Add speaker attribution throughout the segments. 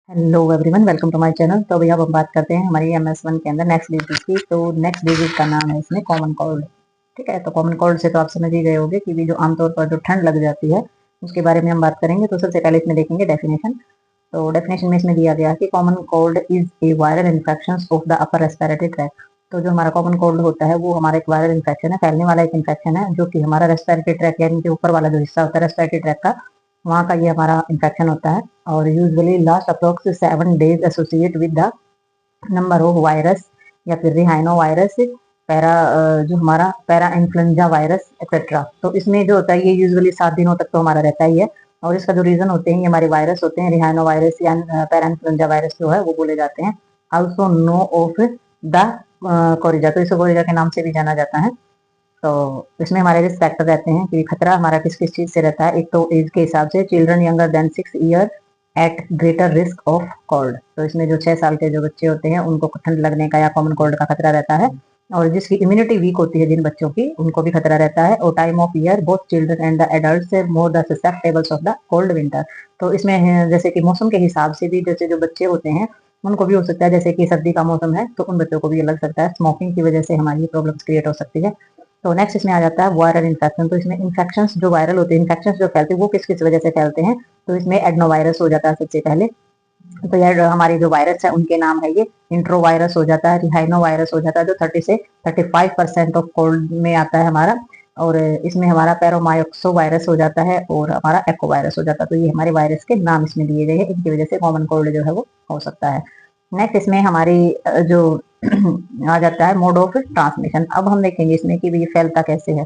Speaker 1: Hello everyone, welcome to my channel. तो अभी अब हम बात करते हैं हमारी MS1 के अंदर नेक्स्ट डिजीज की। तो नेक्स्ट डिजीज का नाम है इसमें कॉमन कोल्ड। ठीक है, तो कॉमन कोल्ड से तो आप समझ ही गए होंगे कि भी जो आमतौर पर जो ठंड लग जाती है उसके बारे में हम बात करेंगे। तो सबसे पहले इसमें देखेंगे डेफिनेशन। तो डेफिनेशन में इसमें दिया गया है कि common cold is a viral infection of the upper respiratory tract. तो जो हमारा कॉमन कोल्ड होता है वो हमारा एक वायरल इन्फेक्शन है, फैलने वाला एक इन्फेक्शन है जो कि हमारा रेस्पिरेटरी ट्रैक्ट यानी कि ऊपर वाला जो हिस्सा होता है रेस्पिरेटरी ट्रैक्ट का, वहाँ का ये हमारा इन्फेक्शन होता है। और usually last approx 7 days associate with the number of virus या फिर रिहाइनो वायरस, पैरा जो हमारा पैरा इन्फ्लुएंजा वायरस एक्सेट्रा। तो इसमें जो होता है ये यूजुअली 7 दिनों तक तो हमारा रहता ही है। और इसका जो रीजन होते हैं ये हमारे वायरस होते हैं, रिहाइनो वायरस या पैरा इन्फ्लुएंजा वायरस जो है वो बोले जाते हैं। Also known of the coryza, तो इसे कोरिजा के नाम से भी जाना जाता है। तो इसमें हमारे रिस्क फैक्टर रहते हैं कि खतरा हमारा किस किस चीज से रहता है। एक तो एज के हिसाब से, children younger than 6 year at greater risk of cold. तो इसमें जो 6 साल के जो बच्चे होते हैं उनको ठंड लगने का या कॉमन कोल्ड का खतरा रहता है। और जिसकी इम्यूनिटी वीक होती है जिन बच्चों की, उनको भी खतरा रहता है। और time of year both children and the adult more the susceptibles of the cold winter. तो इसमें जैसे कि मौसम के हिसाब से भी, जैसे जो बच्चे होते हैं उनको भी हो सकता है, जैसे कि सर्दी का मौसम है तो उन बच्चों को भी लग सकता है। स्मोकिंग की वजह से हमारी प्रॉब्लम्स क्रिएट हो सकती है। तो नेक्स्ट इसमें आ जाता है वायरल इन्फेक्शन। तो इसमें इन्फेक्शन जो वायरल होते हैं, इन्फेक्शन जो फैलते हैं वो किस किस वजह से फैलते हैं। तो इसमें एडनोवायरस हो जाता है सबसे पहले। तो यार हमारी जो वायरस है उनके नाम है ये इंट्रो वायरस हो जाता है, रिहाइनो वायरस हो जाता है जो 30 से 35% ऑफ कोल्ड में आता है हमारा। और इसमें हमारा पैरोमायोक्सो वायरस हो जाता है और हमारा एको वायरस हो जाता है। तो ये हमारे वायरस के नाम इसमें दिए गए हैं, इनकी वजह से कॉमन कोल्ड जो है वो हो सकता है। नेक्स्ट इसमें हमारी जो आ जाता है मोड ऑफ ट्रांसमिशन। अब हम देखेंगे इसमें कि ये फैलता कैसे है,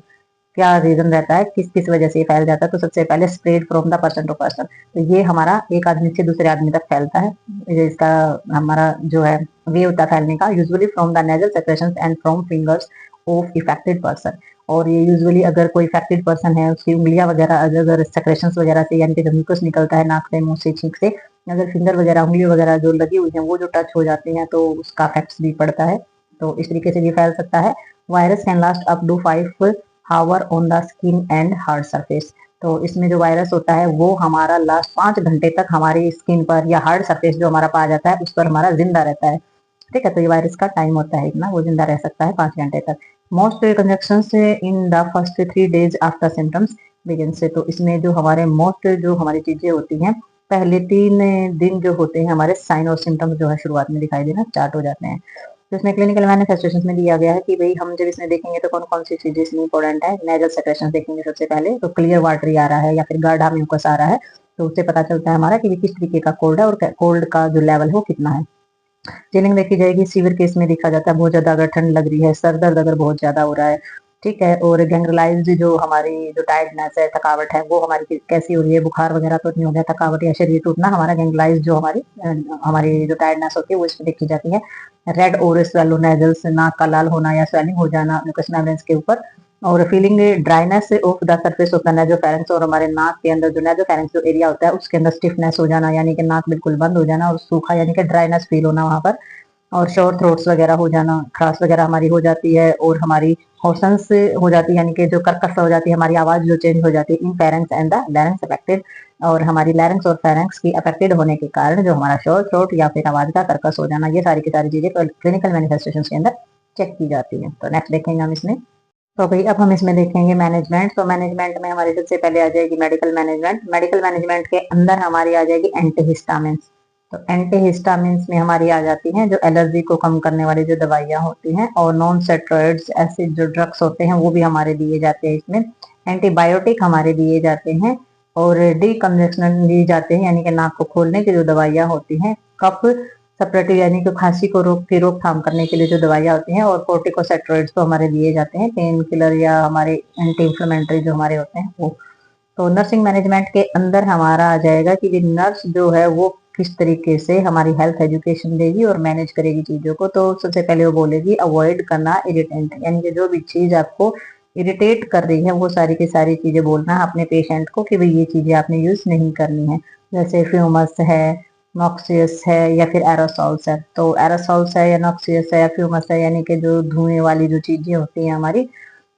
Speaker 1: क्या रीजन रहता है, किस किस वजह से ये फैल जाता है। तो सबसे पहले spread from the person to person. तो ये हमारा एक आदमी से दूसरे आदमी तक फैलता है। इसका हमारा जो है वे होता है फैलने का, usually from the nasal secretions and from fingers of affected person. और ये यूजुअली अगर कोई इफेक्टेड पर्सन है उसकी उंगलियां वगैरह अगर सेक्रेशंस वगैरह से यानी कि जब म्यूकस निकलता है नाक से, मुंह से, छींक से, अगर फिंगर वगैरह उंगली वगैरह जो लगी हुई है वो जो टच हो जाती हैं तो उसका इफेक्ट्स भी पड़ता है। तो इस तरीके से भी फैल सकता है। Virus can last up to 5 hour on the skin and hard surface. तो इसमें जो वायरस होता है वो हमारा लास्ट 5 घंटे तक हमारी स्किन पर या हार्ड सरफेस जो हमारा पाया जाता है उस पर हमारा जिंदा रहता है। ठीक है, तो ये वायरस का टाइम होता है इतना, वो जिंदा रह सकता है 5 घंटे तक। मोस्ट कंजक्शन से in the first 3 days after symptoms begin से। तो इसमें जो हमारे मोस्ट जो हमारी चीजें होती हैं, पहले 3 दिन जो होते हैं हमारे साइन और सिम्टम्स जो है शुरुआत में दिखाई देना स्टार्ट हो जाते हैं। तो इसमें क्लिनिकल मैनिफेस्टेशंस में दिया गया है कि भाई हम जब इसमें देखेंगे तो कौन कौन सी चीजें इसमें इंपॉर्टेंट है। नेजल सेक्रेशन देखेंगे सबसे पहले, तो क्लियर वाटरी आ रहा है या फिर गाढ़ा म्यूकस आ रहा है, तो उससे पता चलता है हमारा कि किस तरीके का कोल्ड है और कोल्ड का जो लेवल है वो कितना है। चिलिंग देखी जाएगी, सीवियर केस में देखा जाता है बहुत ज्यादा अगर ठंड लग रही है, सर दर्द अगर बहुत ज्यादा हो रहा है। ठीक है, और गैंग्रलाइज्ड जो हमारी जो टायर्डनेस है, थकावट है, वो हमारी कैसी हो रही है, बुखार वगैरह तो नहीं हो गया, थकावट या शरीर टूटना, हमारा गैंग्रलाइज जो हमारी जो टायर्डनेस होती है वो इसमें देखी जाती है। रेड और स्वेलो नेजल्स, नाक का लाल होना या स्वेलिंग हो जाना म्यूकस मेम्ब्रेन्स के ऊपर। और feeling dryness of the surface of the nasopharynx, और हमारे नाक के अंदर जो नेजोफेरेंक्स जो एरिया होता है उसके अंदर स्टिफनेस हो जाना यानी कि नाक बिल्कुल बंद हो जाना, और सूखा यानी कि ड्राइनेस फील होना वहां पर। और श्योर थ्रोट्स वगैरह हो जाना, खराश वगैरह हमारी हो जाती है, और हमारी हॉर्सन्स हो जाती है यानी कि जो कर्कश हो जाती है, हमारी आवाज जो चेंज हो जाती है in pharynx and the larynx affected. और हमारी लैरिंक्स और फेरेंक्स की अफेक्टेड होने के कारण जो हमारा श्योर थ्रोट या फिर आवाज का कर्कश हो जाना, ये सारी की सारी चीजें क्लिनिकल मैनिफेस्टेशन के अंदर चेक की जाती है। तो नेक्स्ट देखेंगे हम इसमें। तो भाई अब हम इसमें देखेंगे मैनेजमेंट। तो मैनेजमेंट में हमारी सबसे पहले आ जाएगी मेडिकल मैनेजमेंट। मेडिकल मैनेजमेंट के अंदर हमारी आ जाएगी एंटीहिस्टामिन्स। तो एंटीहिस्टामिन्स में हमारी आ जाती हैं जो एलर्जी को कम करने वाली जो दवाइयाँ होती हैं, और नॉन स्टेरॉइड्स ऐसे जो ड्रग्स होते हैं वो भी हमारे दिए जाते हैं इसमें। एंटीबायोटिक हमारे दिए जाते हैं, और डीकंजेशन दिए जाते हैं यानी कि नाक को खोलने की जो दवाइयाँ होती हैं। कफ सप्रेटिव यानी कि खांसी को रोकथाम करने के लिए जो दवाइयाँ होती हैं, और कोर्टिकोस्टेरॉइड्स तो हमारे दिए जाते हैं, पेन किलर या हमारे एंटी इंफ्लेमेटरी जो हमारे होते हैं वो। तो नर्सिंग मैनेजमेंट के अंदर हमारा आ जाएगा कि नर्स जो है वो किस तरीके से हमारी हेल्थ एजुकेशन देगी और मैनेज करेगी चीजों को। तो सबसे पहले वो बोलेगी अवॉइड करना इरिटेंट, यानी कि जो भी चीज आपको इरिटेट कर रही है वो सारी की सारी चीजें बोलना है अपने पेशेंट को कि भाई ये चीजें आपने यूज नहीं करनी है। जैसे फ्यूमस है, नॉक्सियस है या फिर एरोसॉल्स है। तो एरोसॉल्स है या नॉक्सियस है या फ्यूमस है यानी कि जो धुएं वाली जो चीजें होती हैं हमारी,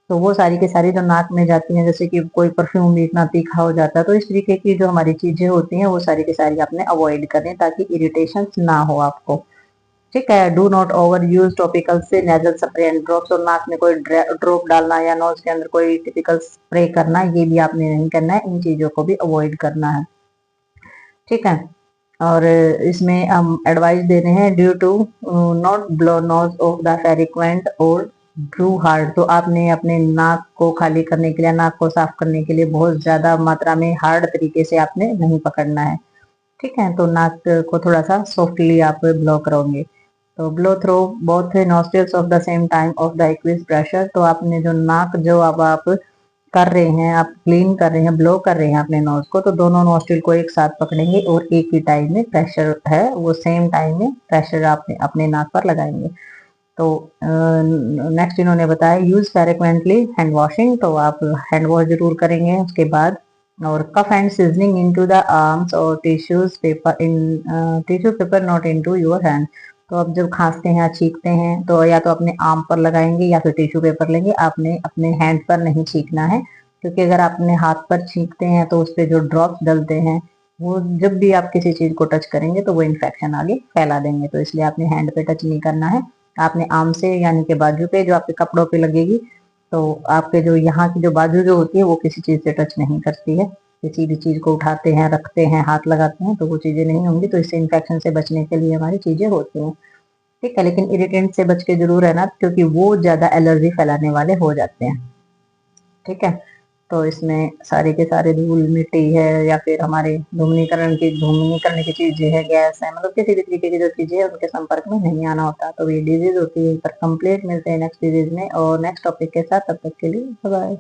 Speaker 1: तो वो सारी की सारी जो नाक में जाती हैं, जैसे कि कोई परफ्यूम भी इतना तीखा हो जाता है, तो इस तरीके की जो हमारी चीजें होती हैं वो सारी की सारी आपने अवॉइड करें ताकि इरिटेशन ना हो आपको। ठीक है। Do not over use topical से नेजल स्प्रे एंड ड्रॉप्स, और नाक में कोई ड्रॉप डालना या नोज के अंदर कोई टिपिकल स्प्रे करना, ये भी आपने नहीं करना है, इन चीजों को भी अवॉइड करना है। ठीक है। और इसमें हम एडवाइस दे रहे हैं, due to not blow nose of the frequent और ड्रू हार्ड, तो आपने अपने नाक को खाली करने के लिए, नाक को साफ करने के लिए बहुत ज्यादा मात्रा में हार्ड तरीके से आपने नहीं पकड़ना है। ठीक है। तो नाक को थोड़ा सा सॉफ्टली आप ब्लो करोगे। तो blow through both nostrils of the same time of the equal pressure, तो आपने जो नाक जो अब आप कर रहे हैं, आप क्लीन कर रहे हैं, ब्लो कर रहे हैं अपने नोज को, तो दोनों नोस्ट्रिल को एक साथ पकड़ेंगे और एक ही टाइम में प्रेशर है वो सेम टाइम में प्रेशर आप अपने नाक पर लगाएंगे। तो नेक्स्ट इन्होंने बताया, यूज फ्रीक्वेंटली हैंड वॉशिंग, तो आप हैंड वॉश जरूर करेंगे उसके बाद। और cough and sneezing into the arms और tissues paper in tissue paper not into your hand, तो आप जब खांसते हैं या छींकते हैं तो या तो अपने आर्म पर लगाएंगे या फिर टिश्यू पेपर लेंगे, आपने अपने हैंड पर नहीं छींकना है, क्योंकि अगर आप अपने हाथ पर छींकते हैं तो उस पर जो ड्रॉप्स डलते हैं वो जब भी आप किसी चीज को टच करेंगे तो वो इन्फेक्शन आगे फैला देंगे, तो इसलिए आपने हैंड पे टच नहीं करना है। आपने आर्म से यानी कि बाजू पे जो आपके कपड़ों पे लगेगी, तो आपके जो यहाँ की जो बाजू जो होती है वो किसी चीज से टच नहीं करती है। किसी भी चीज को उठाते हैं, रखते हैं, हाथ लगाते हैं तो वो चीजें नहीं होंगी, तो इससे इन्फेक्शन से बचने के लिए हमारी चीजें होती हैं। ठीक है। लेकिन इरिटेंट से बच के जरूर रहना, क्योंकि वो ज्यादा एलर्जी फैलाने वाले हो जाते हैं। ठीक है। तो इसमें सारे के सारे धूल मिट्टी है या फिर हमारे धूमनीकरण की चीजें है, गैस है, मतलब किसी भी तरीके की जो चीजें है उनके संपर्क में नहीं आना होता, तो ये डिजीज होती है। पर कंप्लीट मिलते हैं नेक्स्ट डिजीज में और नेक्स्ट टॉपिक के साथ, तब तक के लिए बाय।